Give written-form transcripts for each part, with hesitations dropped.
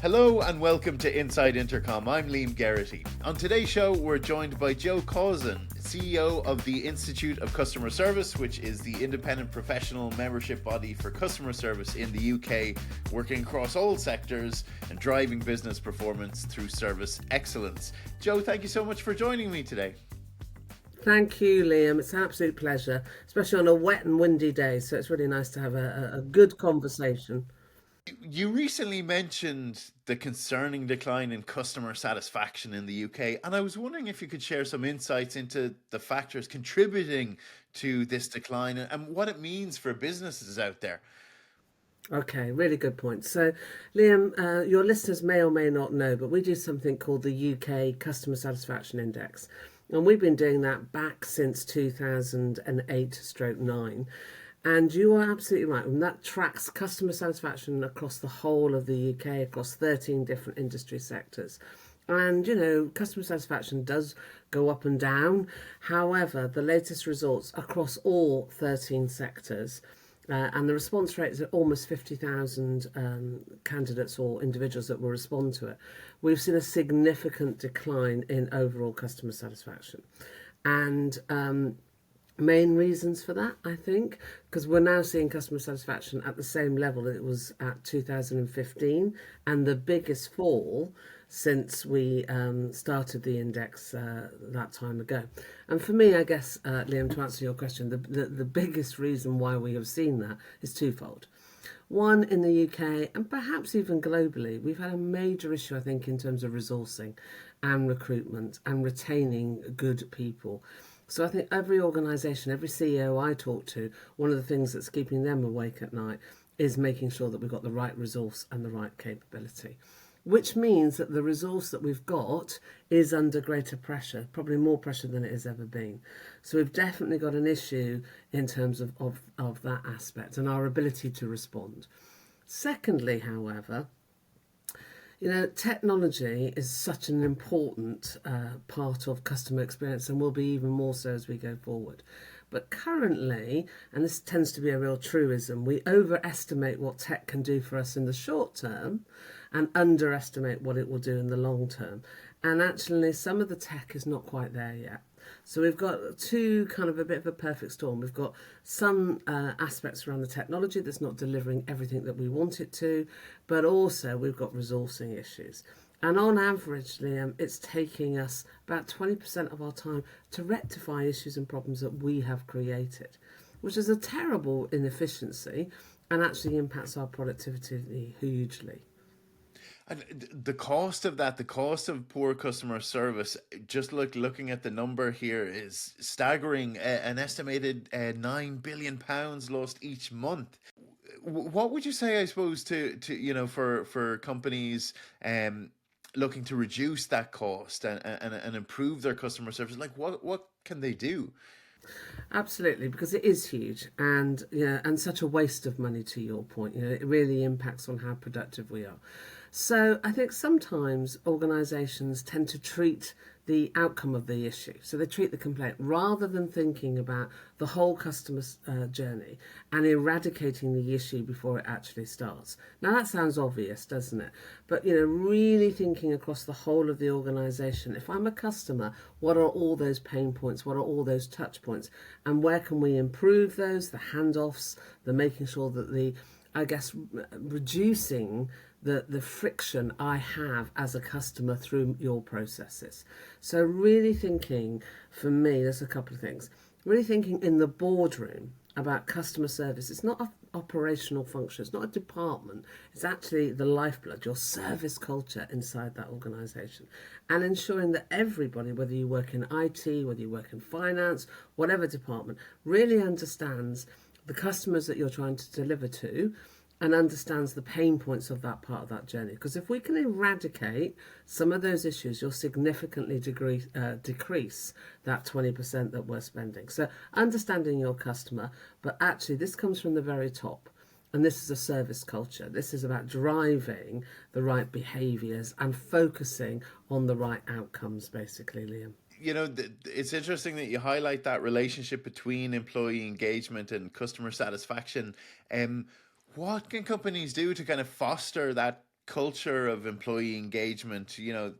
Hello and welcome to Inside Intercom. I'm Liam Geraghty. On today's show, we're joined by Jo Causon, CEO of the Institute of Customer Service, which is the independent professional membership body for customer service in the UK, working across all sectors and driving business performance through service excellence. Jo, thank you so much for joining me today. Thank you, Liam. It's an absolute pleasure, especially on a wet and windy day. So it's really nice to have a good conversation. You recently mentioned the concerning decline in customer satisfaction in the UK, and I was wondering if you could share some insights into the factors contributing to this decline and what it means for businesses out there. Okay, really good point. So, Liam, your listeners may or may not know, but we do something called the UK Customer Satisfaction Index. And we've been doing that back since 2008 stroke 9. And you are absolutely right. And that tracks customer satisfaction across the whole of the UK, across 13 different industry sectors. And, customer satisfaction does go up and down. However, the latest results across all 13 sectors, and the response rate is at almost 50,000 candidates or individuals that will respond to it. We've seen a significant decline in overall customer satisfaction. And main reasons for that, I think, because we're now seeing customer satisfaction at the same level that it was at 2015, and the biggest fall since we started the index that time ago. And for me, I guess, Liam, to answer your question, the biggest reason why we have seen that is twofold. One, in the UK and perhaps even globally, we've had a major issue, I think, in terms of resourcing and recruitment and retaining good people. So I think every organisation, every CEO I talk to, one of the things that's keeping them awake at night is making sure that we've got the right resource and the right capability, which means that the resource that we've got is under greater pressure, probably more pressure than it has ever been. So we've definitely got an issue in terms of that aspect and our ability to respond. Secondly, however, technology is such an important part of customer experience and will be even more so as we go forward. But currently, and this tends to be a real truism, we overestimate what tech can do for us in the short term and underestimate what it will do in the long term. And actually, some of the tech is not quite there yet. So we've got two kind of a bit of a perfect storm. We've got some aspects around the technology that's not delivering everything that we want it to, but also we've got resourcing issues. And on average, Liam, it's taking us about 20% of our time to rectify issues and problems that we have created, which is a terrible inefficiency and actually impacts our productivity hugely. And the cost of that, the cost of poor customer service, just looking at the number here is staggering. An estimated £9 billion lost each month. What would you say, I suppose, for companies looking to reduce that cost and improve their customer service? Like, what can they do? Absolutely, because it is huge and such a waste of money. To your point, it really impacts on how productive we are. So I think sometimes organisations tend to treat the outcome of the issue. So they treat the complaint rather than thinking about the whole customer's journey and eradicating the issue before it actually starts. Now that sounds obvious, doesn't it? But really thinking across the whole of the organisation. If I'm a customer, what are all those pain points? What are all those touch points? And where can we improve those? The handoffs, the making sure that reducing the friction I have as a customer through your processes. So really thinking, for me, there's a couple of things. Really thinking in the boardroom about customer service. It's not an operational function. It's not a department. It's actually the lifeblood, your service culture inside that organisation. And ensuring that everybody, whether you work in IT, whether you work in finance, whatever department, really understands the customers that you're trying to deliver to and understands the pain points of that part of that journey. Because if we can eradicate some of those issues, you'll significantly decrease that 20% that we're spending. So understanding your customer, but actually this comes from the very top. And this is a service culture. This is about driving the right behaviours and focusing on the right outcomes, basically, Liam. It's interesting that you highlight that relationship between employee engagement and customer satisfaction. What can companies do to kind of foster that culture of employee engagement,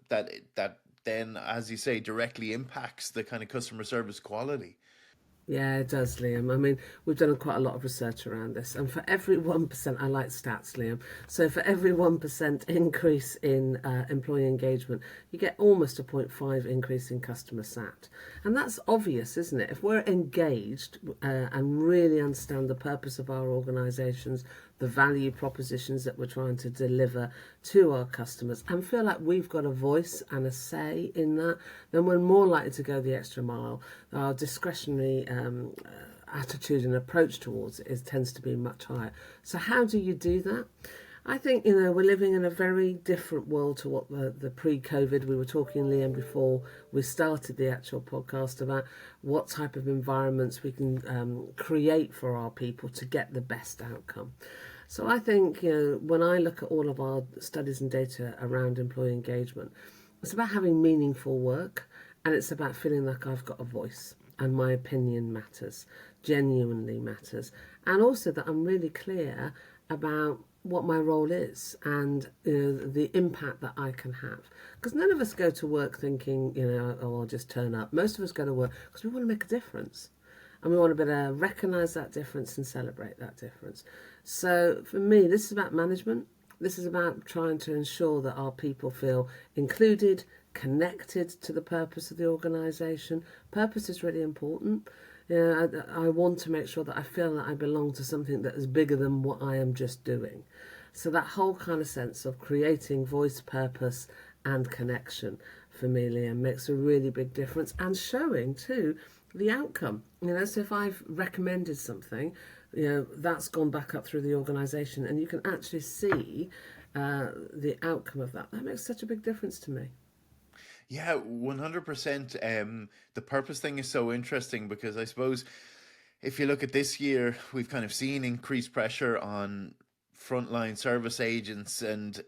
that then, as you say, directly impacts the kind of customer service quality. Yeah, it does, Liam. I mean, we've done quite a lot of research around this, and for every 1%, I like stats, Liam. So for every 1% increase in employee engagement, you get almost a point 0.5 increase in customer sat. And that's obvious, isn't it? If we're engaged and really understand the purpose of our organisations, the value propositions that we're trying to deliver to our customers, and feel like we've got a voice and a say in that, then we're more likely to go the extra mile. Our discretionary attitude and approach towards it tends to be much higher. So, how do you do that? I think, we're living in a very different world to what the pre-COVID. We were talking, Liam, before we started the actual podcast about what type of environments we can create for our people to get the best outcome. So I think, when I look at all of our studies and data around employee engagement, it's about having meaningful work, and it's about feeling like I've got a voice and my opinion matters, genuinely matters, and also that I'm really clear about what my role is and the impact that I can have. Because none of us go to work thinking, oh, I'll just turn up. Most of us go to work because we want to make a difference. And we want to be able to recognise that difference and celebrate that difference. So for me, this is about management. This is about trying to ensure that our people feel included, connected to the purpose of the organisation. Purpose is really important. I want to make sure that I feel that I belong to something that is bigger than what I am just doing. So that whole kind of sense of creating voice, purpose, and connection for me, Liam, makes a really big difference, and showing too the outcome. So if I've recommended something, that's gone back up through the organisation, and you can actually see the outcome of that. That makes such a big difference to me. Yeah, 100%. The purpose thing is so interesting because I suppose if you look at this year, we've kind of seen increased pressure on frontline service agents, and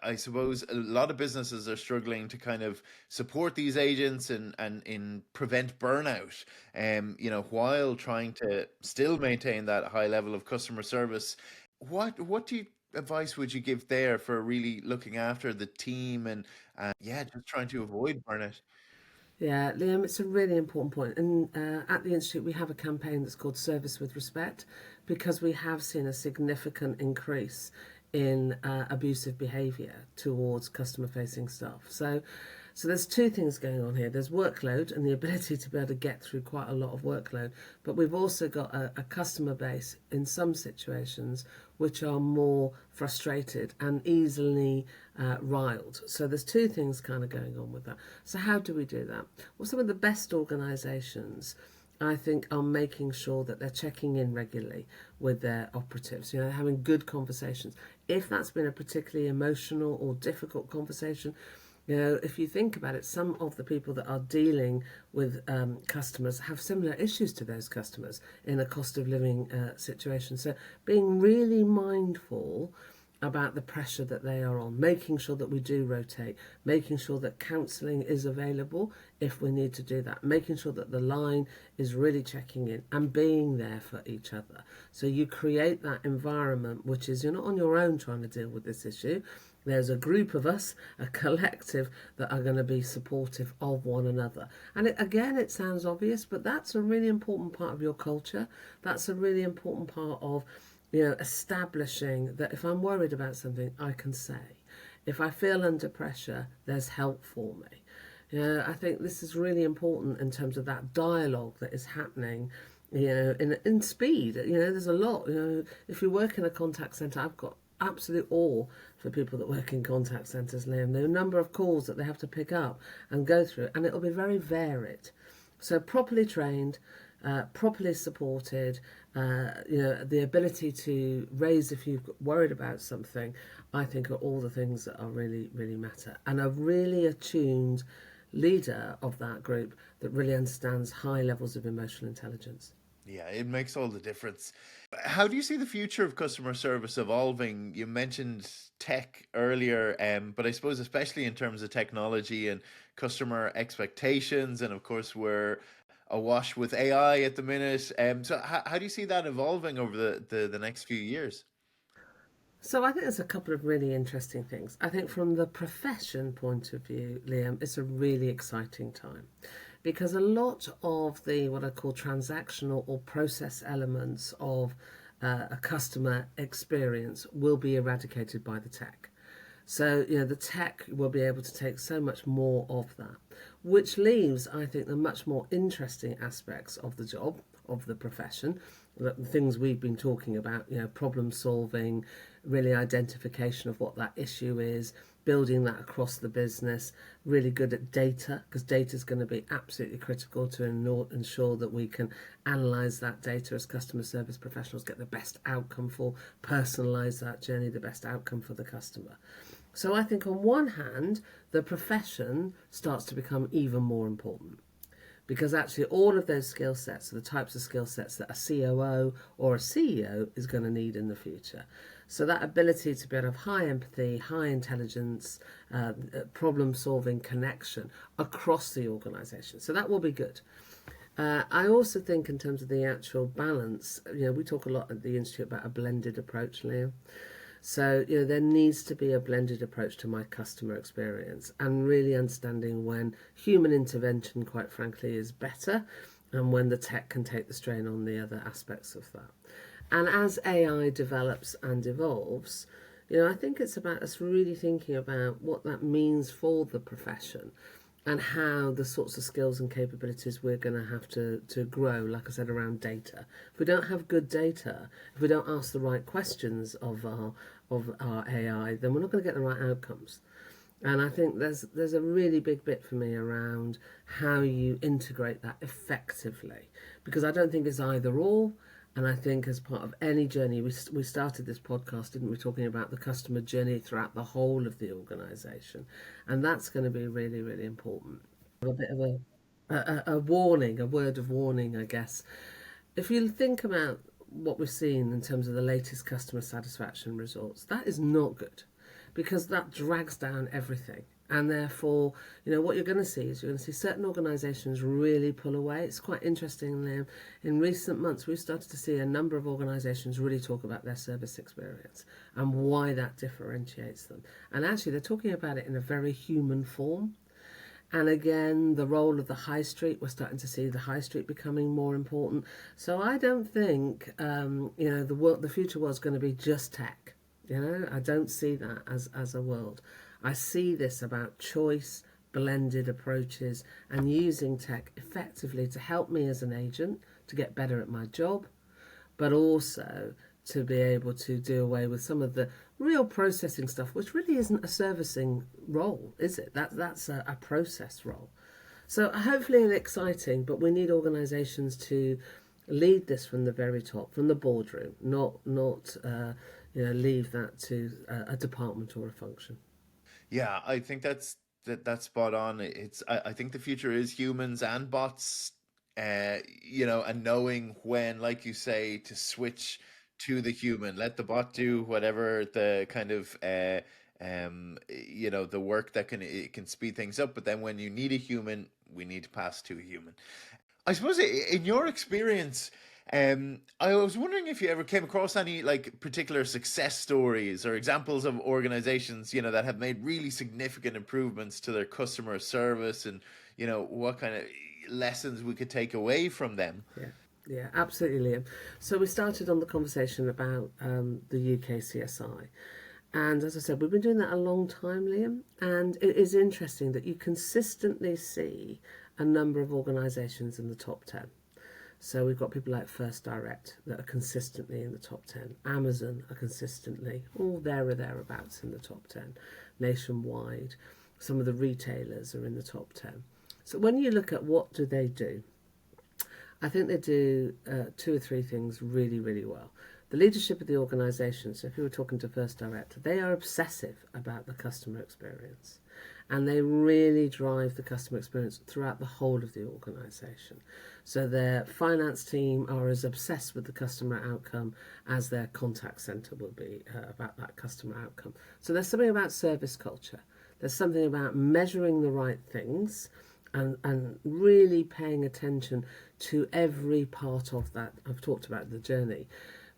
I suppose a lot of businesses are struggling to kind of support these agents and in prevent burnout, while trying to still maintain that high level of customer service. What do you advice would you give there for really looking after the team and yeah, just trying to avoid burnout? Yeah, Liam, it's a really important point. And at the Institute, we have a campaign that's called Service with Respect, because we have seen a significant increase in abusive behaviour towards customer facing staff. So there's two things going on here. There's workload and the ability to be able to get through quite a lot of workload, but we've also got a customer base in some situations which are more frustrated and easily riled. So there's two things kind of going on with that. So how do we do that? Well, some of the best organisations, I think, are making sure that they're checking in regularly with their operatives, having good conversations. If that's been a particularly emotional or difficult conversation, if you think about it, some of the people that are dealing with customers have similar issues to those customers in a cost of living situation. So being really mindful about the pressure that they are on, making sure that we do rotate, making sure that counselling is available if we need to do that, making sure that the line is really checking in and being there for each other. So you create that environment which is, you're not on your own trying to deal with this issue. There's a group of us, a collective, that are going to be supportive of one another. And again, it sounds obvious, but that's a really important part of your culture. That's a really important part of, establishing that if I'm worried about something, I can say. If I feel under pressure, there's help for me. I think this is really important in terms of that dialogue that is happening, in speed. There's a lot. If you work in a contact centre, I've got absolute awe for people that work in contact centres, Liam. The number of calls that they have to pick up and go through, and it'll be very varied. So properly trained, properly supported, the ability to raise if you're worried about something, I think are all the things that are really, really matter. And a really attuned leader of that group that really understands high levels of emotional intelligence. Yeah, it makes all the difference. How do you see the future of customer service evolving? You mentioned tech earlier, but I suppose especially in terms of technology and customer expectations, and of course we're awash with AI at the minute. So how do you see that evolving over the next few years? So I think there's a couple of really interesting things. I think from the profession point of view, Liam, it's a really exciting time because a lot of the what I call transactional or process elements of a customer experience will be eradicated by the tech. So, the tech will be able to take so much more of that, which leaves, I think, the much more interesting aspects of the job, of the profession, the things we've been talking about, problem solving, really identification of what that issue is, building that across the business, really good at data, because data is going to be absolutely critical to ensure that we can analyse that data as customer service professionals, get the best outcome for, personalise that journey, the best outcome for the customer. So I think on one hand, the profession starts to become even more important because actually all of those skill sets are the types of skill sets that a COO or a CEO is going to need in the future. So that ability to be able to have high empathy, high intelligence, problem solving connection across the organisation. So that will be good. I also think in terms of the actual balance, we talk a lot at the Institute about a blended approach, Leo. So, there needs to be a blended approach to my customer experience and really understanding when human intervention, quite frankly, is better and when the tech can take the strain on the other aspects of that. And as AI develops and evolves, I think it's about us really thinking about what that means for the profession and how the sorts of skills and capabilities we're going to have to grow, like I said, around data. If we don't have good data, if we don't ask the right questions of our AI, then we're not going to get the right outcomes. And I think there's a really big bit for me around how you integrate that effectively, because I don't think it's either or. And I think as part of any journey, we started this podcast, didn't we, talking about the customer journey throughout the whole of the organisation. And that's going to be really, really important. A bit of a warning, a word of warning, I guess. If you think about what we've seen in terms of the latest customer satisfaction results, that is not good because that drags down everything. And therefore, what you're going to see is you're going to see certain organisations really pull away. It's quite interesting, Liam. In recent months, we've started to see a number of organisations really talk about their service experience and why that differentiates them. And actually, they're talking about it in a very human form. And again, the role of the high street, we're starting to see the high street becoming more important. So I don't think, the future world is going to be just tech. I don't see that as a world. I see this about choice, blended approaches, and using tech effectively to help me as an agent to get better at my job, but also to be able to do away with some of the real processing stuff, which really isn't a servicing role, is it? That's a process role. So hopefully it's exciting, but we need organisations to lead this from the very top, from the boardroom, not leave that to a department or a function. Yeah, I think that's spot on. I think the future is humans and bots, and knowing when, like you say, to switch to the human, let the bot do whatever the kind of the work that it can speed things up, but then when you need a human, we need to pass to a human. I suppose in your experience, I was wondering if you ever came across any like particular success stories or examples of organizations, that have made really significant improvements to their customer service and, what kind of lessons we could take away from them. Yeah, yeah, absolutely, Liam. So we started on the conversation about the UK CSI. And as I said, we've been doing that a long time, Liam. And it is interesting that you consistently see a number of organisations in the top 10. So we've got people like First Direct that are consistently in the top 10. Amazon are consistently all there or thereabouts in the top 10. Nationwide, some of the retailers are in the top 10. So when you look at what do they do, I think they do two or three things really, really well. The leadership of the organisation, so if you were talking to First Direct, they are obsessive about the customer experience and they really drive the customer experience throughout the whole of the organisation. So their finance team are as obsessed with the customer outcome as their contact centre will be about that customer outcome. So there's something about service culture. There's something about measuring the right things and really paying attention to every part of that. I've talked about the journey.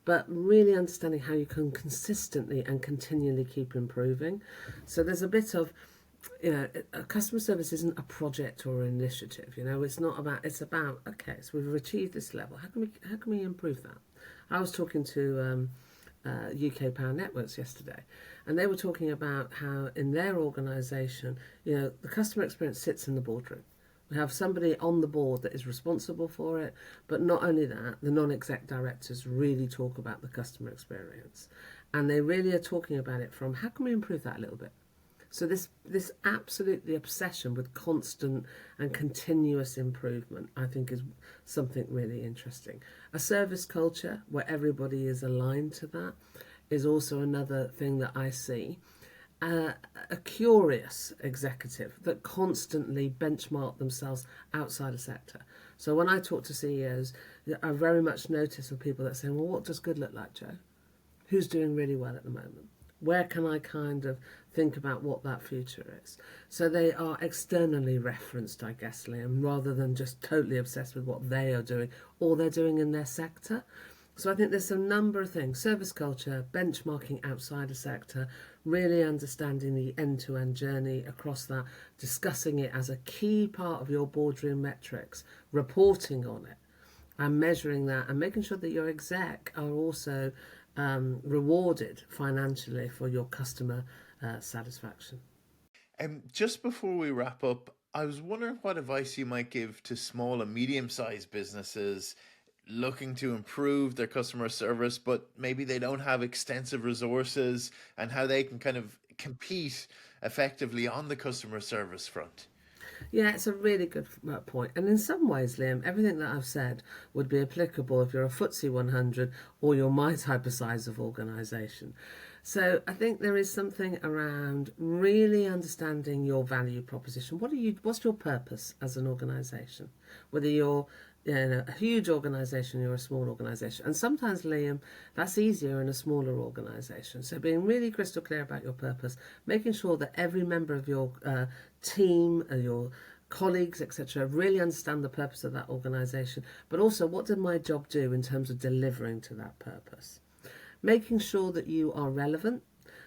but really understanding how you can consistently and continually keep improving. So there's a bit of, customer service isn't a project or an initiative. It's not about. It's about, okay, so we've achieved this level. How can we improve that? I was talking to UK Power Networks yesterday, and they were talking about how in their organisation, the customer experience sits in the boardroom. We have somebody on the board that is responsible for it, but not only that, the non-exec directors really talk about the customer experience, and they really are talking about it from how can we improve that a little bit. So this absolutely obsession with constant and continuous improvement, I think, is something really interesting. A service culture where everybody is aligned to that is also another thing that I see. A curious executive that constantly benchmark themselves outside a sector. So when I talk to CEOs, I very much notice of people that say, well, what does good look like, Joe? Who's doing really well at the moment? Where can I kind of think about what that future is? So they are externally referenced, I guess, Liam, rather than just totally obsessed with what they are doing or they're doing in their sector. So I think there's a number of things: service culture, benchmarking outside a sector, really understanding the end-to-end journey across that, discussing it as a key part of your boardroom metrics, reporting on it, and measuring that, and making sure that your exec are also rewarded financially for your customer satisfaction. Just before we wrap up, I was wondering what advice you might give to small and medium-sized businesses looking to improve their customer service, but maybe they don't have extensive resources, and how they can kind of compete effectively on the customer service front. Yeah, it's a really good point. And in some ways, Liam, everything that I've said would be applicable if you're a FTSE 100 or you're my type of size of organisation. So I think there is something around really understanding your value proposition. What's your purpose as an organisation? Whether you're a huge organisation, you're a small organisation. And sometimes, Liam, that's easier in a smaller organisation. So being really crystal clear about your purpose, making sure that every member of your team, your colleagues, etc., really understand the purpose of that organisation, but also what did my job do in terms of delivering to that purpose. Making sure that you are relevant.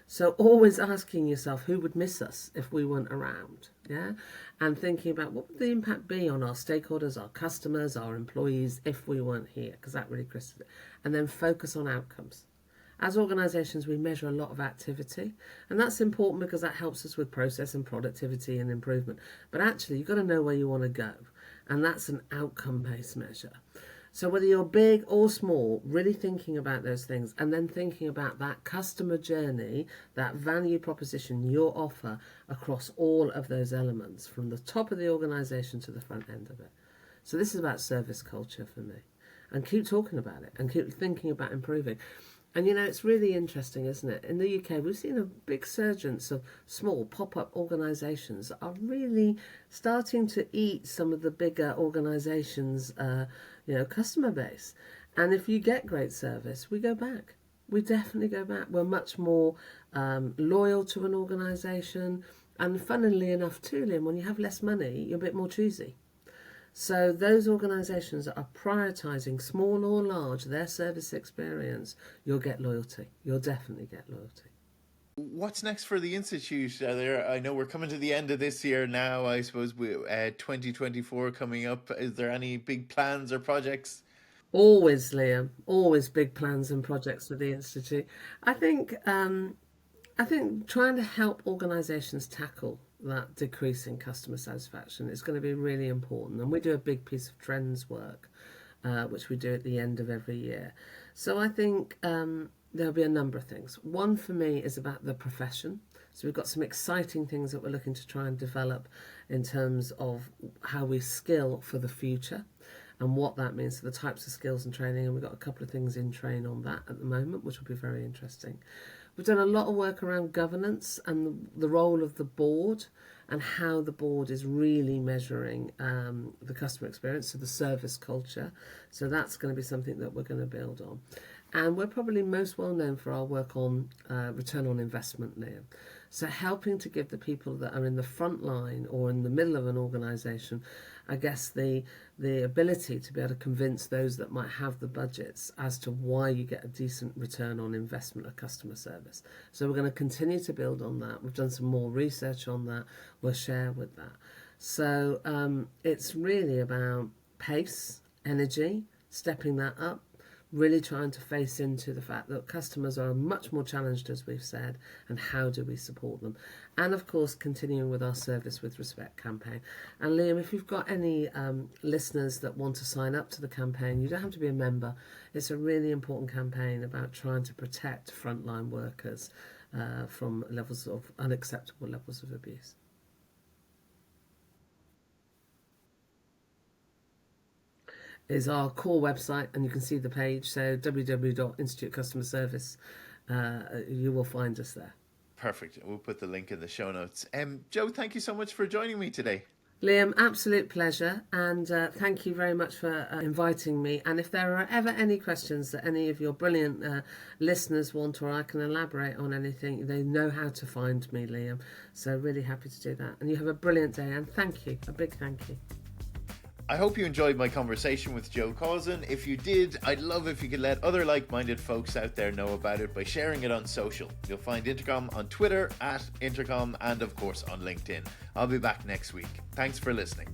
So always asking yourself who would miss us if we weren't around, yeah? And thinking about what would the impact be on our stakeholders, our customers, our employees if we weren't here, because that really crystallizes it. And then focus on outcomes. As organisations, we measure a lot of activity, and that's important because that helps us with process and productivity and improvement. But actually, you've got to know where you want to go, and that's an outcome-based measure. So whether you're big or small, really thinking about those things, and then thinking about that customer journey, that value proposition, your offer across all of those elements, from the top of the organisation to the front end of it. So this is about service culture for me. And keep talking about it and keep thinking about improving. And it's really interesting, isn't it? In the UK, we've seen a big surgence of small pop-up organisations that are really starting to eat some of the bigger organisations' customer base. And if you get great service, we go back. We definitely go back. We're much more loyal to an organisation. And funnily enough, too, Liam, when you have less money, you're a bit more choosy. So those organisations that are prioritising, small or large, their service experience, you'll get loyalty. You'll definitely get loyalty. What's next for the institute? I know we're coming to the end of this year now. I suppose 2024 coming up. Is there any big plans or projects? Always, Liam. Always big plans and projects for the institute. I think I think trying to help organisations tackle that decreasing customer satisfaction is going to be really important. And we do a big piece of trends work, which we do at the end of every year. So I think there'll be a number of things. One for me is about the profession. So we've got some exciting things that we're looking to try and develop in terms of how we skill for the future and what that means for the types of skills and training. And we've got a couple of things in train on that at the moment, which will be very interesting. We've done a lot of work around governance and the role of the board and how the board is really measuring the customer experience, so the service culture. So that's going to be something that we're going to build on. And we're probably most well known for our work on return on investment, Liam. So helping to give the people that are in the front line or in the middle of an organisation, I guess the ability to be able to convince those that might have the budgets as to why you get a decent return on investment of customer service. So we're going to continue to build on that. We've done some more research on that. We'll share with that. So it's really about pace, energy, stepping that up, really trying to face into the fact that customers are much more challenged, as we've said, and how do we support them. And of course, continuing with our Service with Respect campaign. And Liam, if you've got any listeners that want to sign up to the campaign, you don't have to be a member. It's a really important campaign about trying to protect frontline workers from unacceptable levels of abuse. Is our core website, and you can see the page. So www.institute customer service, you will find us there. Perfect. We'll put the link in the show notes. Jo, thank you so much for joining me today. Liam, absolute pleasure, and thank you very much for inviting me. And if there are ever any questions that any of your brilliant listeners want, or I can elaborate on anything, they know how to find me, Liam. So really happy to do that. And you have a brilliant day, and thank you, a big thank you. I hope you enjoyed my conversation with Jo Causon. If you did, I'd love if you could let other like-minded folks out there know about it by sharing it on social. You'll find Intercom on Twitter @Intercom and of course on LinkedIn. I'll be back next week. Thanks for listening.